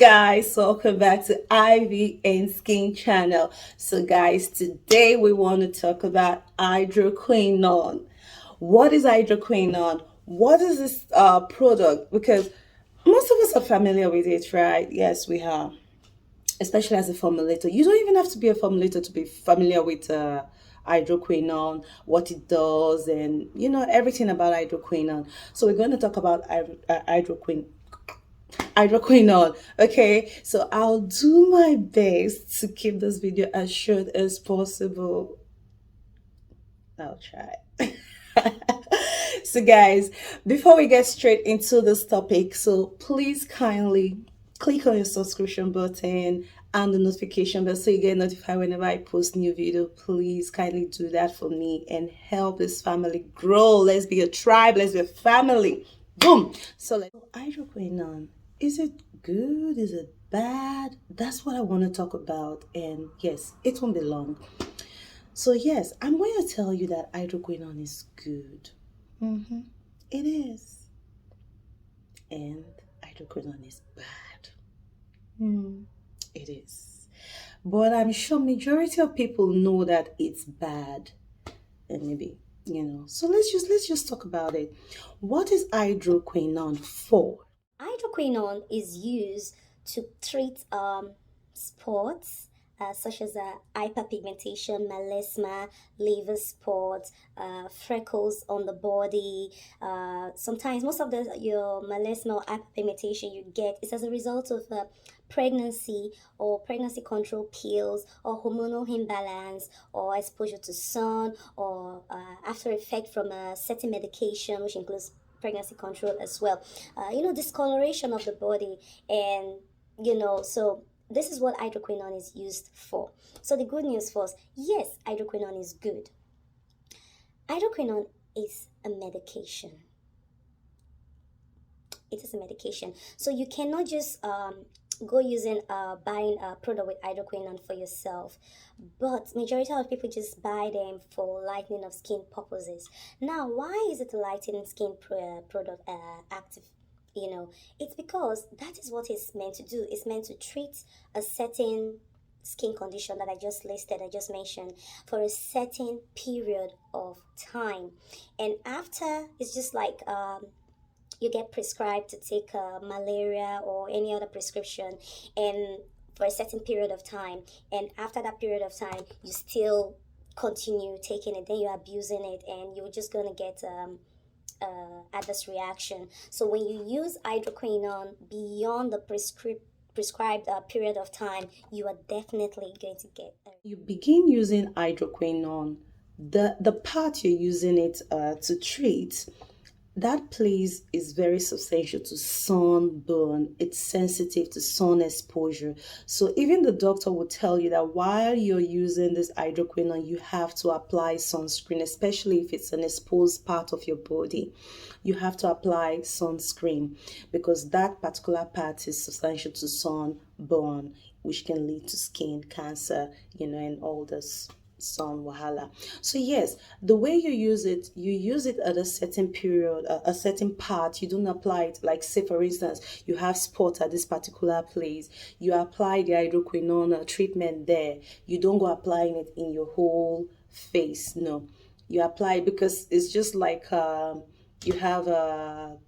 guys, welcome back to Ivy and Skin channel. So guys, today we want to talk about hydroquinone. What is hydroquinone? What is this product? Because most of us are familiar with it, right? Yes, we are, especially as a formulator. You don't even have to be a formulator to be familiar with hydroquinone, what it does, and everything about hydroquinone. So we're going to talk about hydroquinone. Okay, so I'll do my best to keep this video as short as possible. I'll try. So guys, before we get straight into this topic, so please kindly click on your subscription button and the notification bell so you get notified whenever I post new video. Please kindly do that for me and help this family grow. Let's be a tribe, let's be a family. Boom. So let's hydroquinone. Is it good? Is it bad? That's what I want to talk about. And yes, it won't be long. So yes, I'm going to tell you that hydroquinone is good. It is. And hydroquinone is bad. It is. But I'm sure majority of people know that it's bad. And maybe, So let's just talk about it. What is hydroquinone for? Hydroquinone is used to treat spots such as hyperpigmentation, melasma, liver spots, freckles on the body. Sometimes most of your melasma or hyperpigmentation you get is as a result of pregnancy or pregnancy control pills or hormonal imbalance or exposure to sun or after effect from a certain medication, which includes pregnancy control as well. Discoloration of the body, and so this is what hydroquinone is used for. So the good news first, yes, hydroquinone is good. Hydroquinone is a medication. It is a medication, so you cannot just go using buying a product with hydroquinone for yourself, but majority of people just buy them for lightening of skin purposes. Now, why is it a lightening skin product active? It's because that is what it's meant to do. It's meant to treat a certain skin condition that I just listed, I just mentioned, for a certain period of time. And after, it's just like you get prescribed to take malaria or any other prescription, and for a certain period of time, and after that period of time you still continue taking it, then you're abusing it, and you're just going to get adverse reaction. So when you use hydroquinone beyond the prescribed period of time, you are definitely going to get You begin using hydroquinone, the part you're using it to treat, that place is very substantial to sunburn. It's sensitive to sun exposure. So even the doctor will tell you that while you're using this hydroquinone, you have to apply sunscreen, especially if it's an exposed part of your body. You have to apply sunscreen because that particular part is substantial to sunburn, which can lead to skin cancer, and all this sun wahala. So yes, the way you use it at a certain period, a certain part. You don't apply it, like say for instance you have spot at this particular place, you apply the hydroquinone treatment there. You don't go applying it in your whole face. No, you apply because it's just like you have a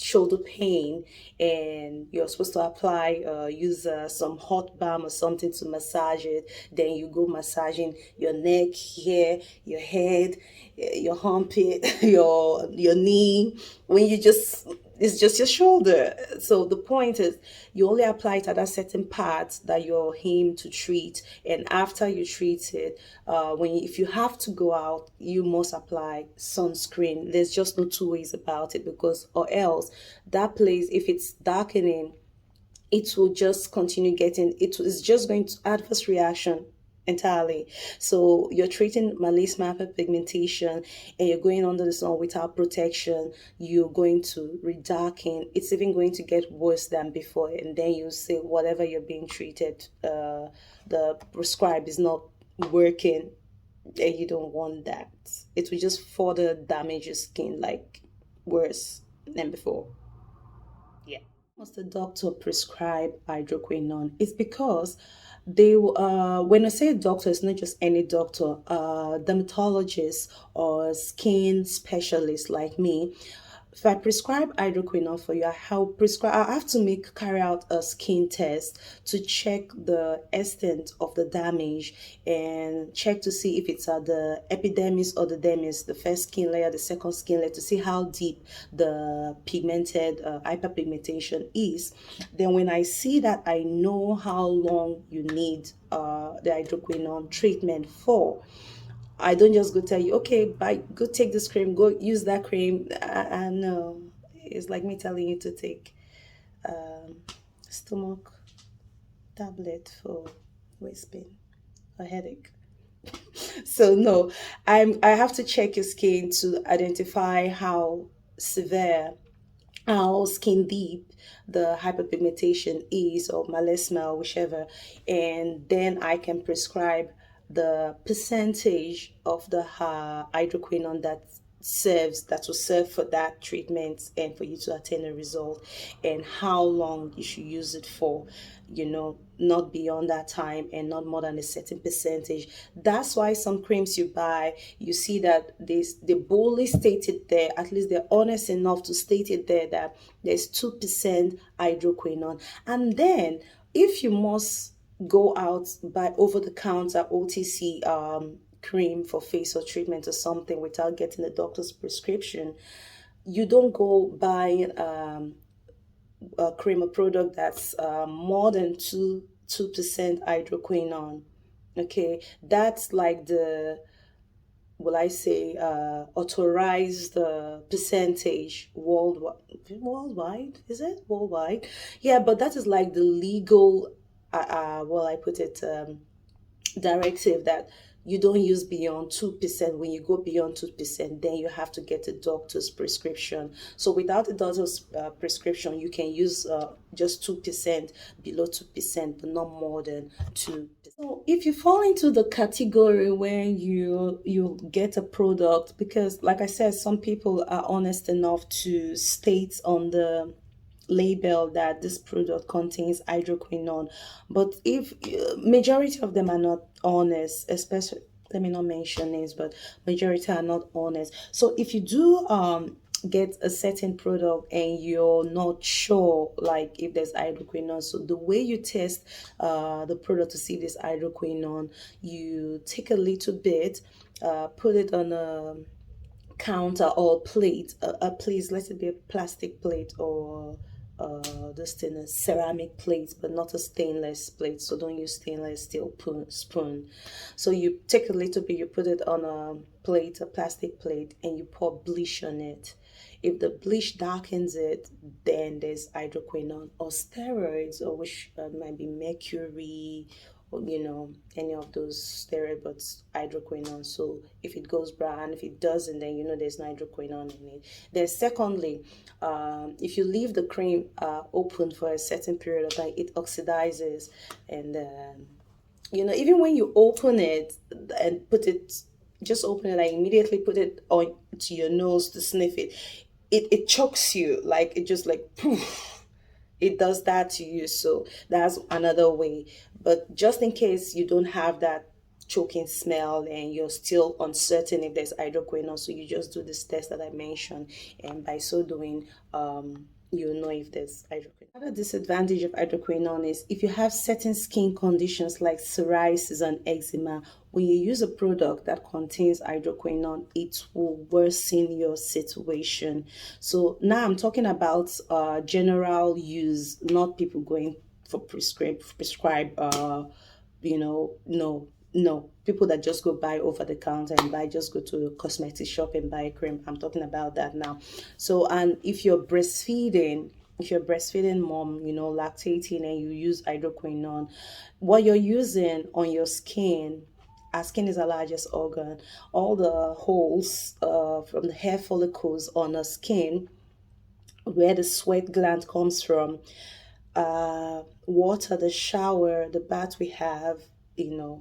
shoulder pain and you're supposed to apply use some hot balm or something to massage it. Then you go massaging your neck here, your head, your armpit, your knee, when you just, it's just your shoulder. So the point is you only apply it at a certain part that you're aimed to treat, and after you treat it, if you have to go out, you must apply sunscreen. There's just no two ways about it, because or else that place, if it's darkening, it will just continue getting, it is just going to adverse reaction entirely. So you're treating melasma hyperpigmentation and you're going under the sun without protection, you're going to redarken. It's even going to get worse than before, and then you say whatever you're being treated, the prescribed is not working, and you don't want that. It will just further damage your skin, like worse than before. Yeah. Must the doctor prescribe hydroquinone? It's because they when I say doctor, it's not just any doctor, dermatologist or skin specialist like me. If I prescribe hydroquinone for you, I have to make carry out a skin test to check the extent of the damage and check to see if it's at the epidermis or the dermis, the first skin layer, the second skin layer, to see how deep the pigmented hyperpigmentation is. Then when I see that, I know how long you need the hydroquinone treatment for. I don't just go tell you, okay, go take this cream, go use that cream. No, it's like me telling you to take stomach tablet for waist pain or headache. So no, I have to check your skin to identify how severe, how skin deep the hyperpigmentation is, or melasma, whichever, and then I can prescribe the percentage of the hydroquinone that will serve for that treatment and for you to attain a result, and how long you should use it for, not beyond that time and not more than a certain percentage. That's why some creams you buy, you see that they boldly state it there, at least they're honest enough to state it there, that there's 2% hydroquinone. And then if you must go out, buy over the counter OTC cream for facial treatment or something without getting a doctor's prescription, you don't go buying a cream, a product that's more than 2% hydroquinone. Okay, that's like the, will I say, authorized percentage worldwide. Worldwide, is it worldwide? Yeah, but that is like the legal. Well, I put it, directive that you don't use beyond 2%. When you go beyond 2%, then you have to get a doctor's prescription. So without a doctor's prescription, you can use just 2%, below 2%, but not more than 2%. So if you fall into the category where you get a product, because like I said, some people are honest enough to state on the label that this product contains hydroquinone, but if majority of them are not honest, especially, let me not mention names, but majority are not honest. So if you do get a certain product and you're not sure, like if there's hydroquinone, so the way you test the product to see if there's hydroquinone, you take a little bit, put it on a counter or plate, a plate, let it be a plastic plate or this thing, a ceramic plate, but not a stainless plate. So don't use stainless steel spoon. So you take a little bit, you put it on a plate, a plastic plate, and you pour bleach on it. If the bleach darkens it, then there's hydroquinone or steroids, or which might be mercury, or any of those steroid, but hydroquinone. So if it goes brown, if it doesn't, then there's no hydroquinone in it. Then secondly, if you leave the cream open for a certain period of time, it oxidizes, and even when you open it and put it, just open it, like immediately put it on to your nose to sniff it, it chokes you, like it just like poof, it does that to you. So that's another way. But just in case you don't have that choking smell and you're still uncertain if there's hydroquinone, so you just do this test that I mentioned, and by so doing, you'll know if there's hydroquinone. Another disadvantage of hydroquinone is if you have certain skin conditions like psoriasis and eczema, when you use a product that contains hydroquinone, it will worsen your situation. So now I'm talking about general use, not people going for prescribe no, people that just go buy over the counter and buy, just go to a cosmetic shop and buy a cream. I'm talking about that now. So, and if you're breastfeeding, mom, lactating, and you use hydroquinone, what you're using on your skin, our skin is our largest organ. All the holes from the hair follicles on our skin, where the sweat gland comes from, water, the shower, the bath we have,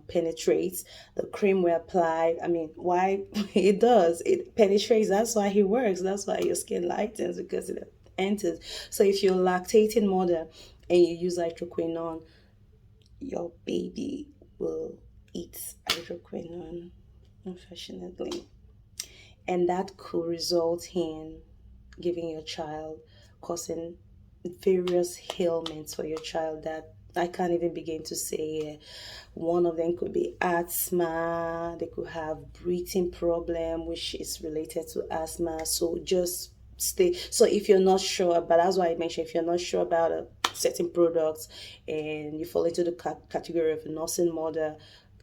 penetrates. The cream we apply, I mean, why? It does, it penetrates. That's why he works. That's why your skin lightens, because enters. So if you're a lactating mother and you use hydroquinone, your baby will eat hydroquinone, unfortunately. And that could result in giving your child, causing various ailments for your child that I can't even begin to say. One of them could be asthma, they could have breathing problem, which is related to asthma. So just stay. So if you're not sure, but that's why I mentioned, if you're not sure about a certain products and you fall into the category of a nursing mother,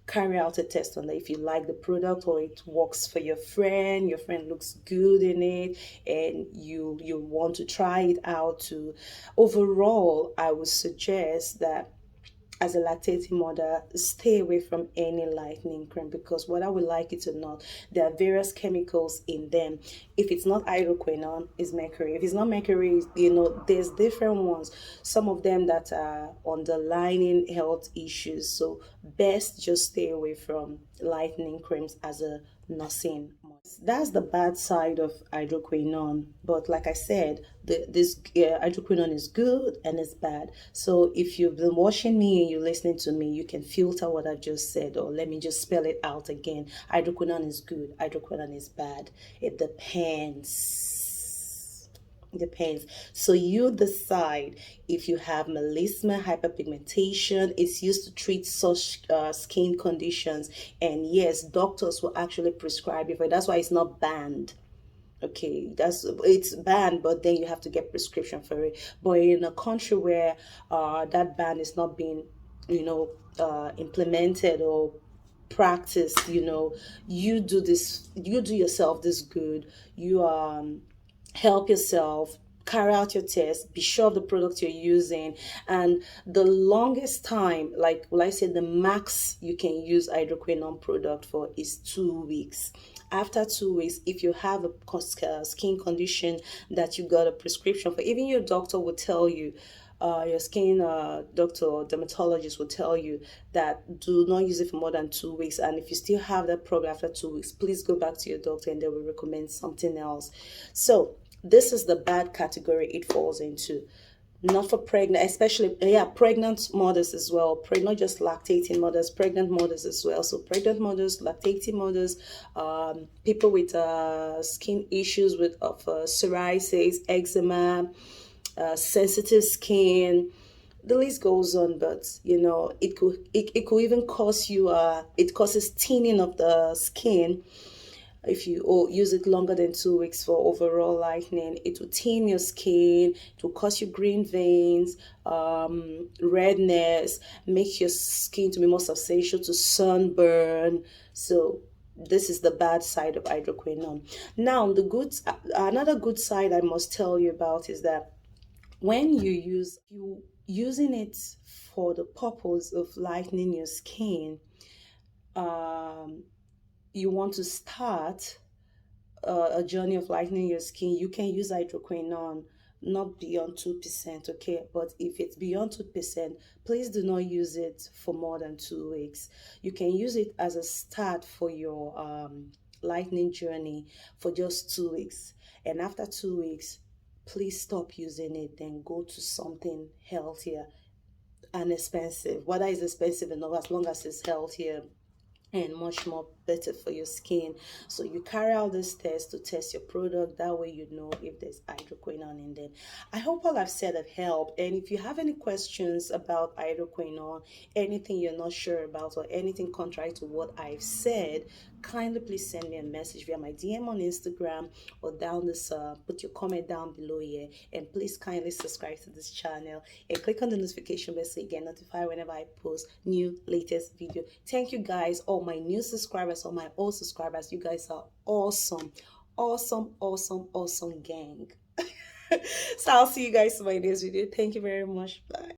carry out a test on that. If you like the product or it works for your friend looks good in it, and you want to try it out too. Overall, I would suggest that as a lactating mother, stay away from any lightening cream, because whether we like it or not, there are various chemicals in them. If it's not hydroquinone, it's mercury. If it's not mercury, there's different ones. Some of them that are underlying health issues. So best just stay away from lightening creams as a nursing mother. That's the bad side of hydroquinone. But like I said, this hydroquinone is good and it's bad. So if you've been watching me and you're listening to me, you can filter what I just said, or let me just spell it out again. Hydroquinone is good. Hydroquinone is bad. It depends. It depends. So you decide. If you have melasma, hyperpigmentation, it's used to treat such skin conditions. And yes, doctors will actually prescribe it for it. That's why it's not banned. Okay, it's banned, but then you have to get prescription for it. But in a country where that ban is not being, implemented or practiced, you do yourself this good. You help yourself, carry out your test, be sure of the product you're using. And the longest time, like well, I said, the max you can use hydroquinone product for is 2 weeks. After 2 weeks, if you have a skin condition that you got a prescription for, even your doctor will tell you, your skin doctor or dermatologist will tell you that do not use it for more than 2 weeks. And if you still have that problem after 2 weeks, please go back to your doctor and they will recommend something else. So this is the bad category it falls into. Not for pregnant, especially pregnant mothers as well. Not just lactating mothers, pregnant mothers as well. So pregnant mothers, lactating mothers, people with skin issues of psoriasis, eczema, sensitive skin. The list goes on, but it could even cause you it causes thinning of the skin. If you use it longer than 2 weeks for overall lightening, it will thin your skin, it will cause you green veins, redness, make your skin to be more susceptible to sunburn. So this is the bad side of hydroquinone. Now, another good side I must tell you about is that when you using it for the purpose of lightening your skin, um, you want to start a journey of lightening your skin, you can use hydroquinone not beyond 2%, okay? But if it's beyond 2%, please do not use it for more than 2 weeks. You can use it as a start for your lightening journey for just 2 weeks. And after 2 weeks, please stop using it, then go to something healthier and expensive. Whether it's expensive enough, as long as it's healthier and much more better for your skin. So you carry out this test to test your product. That way you know if there's hydroquinone in them. I hope all I've said have helped. And if you have any questions about hydroquinone, anything you're not sure about, or anything contrary to what I've said, kindly please send me a message via my DM on Instagram, or down this put your comment down below here. And please kindly subscribe to this channel and click on the notification bell so you get notified whenever I post new latest video. Thank you guys, all my new subscribers, all my old subscribers. You guys are awesome, awesome gang. So I'll see you guys in my next video. Thank you very much. Bye.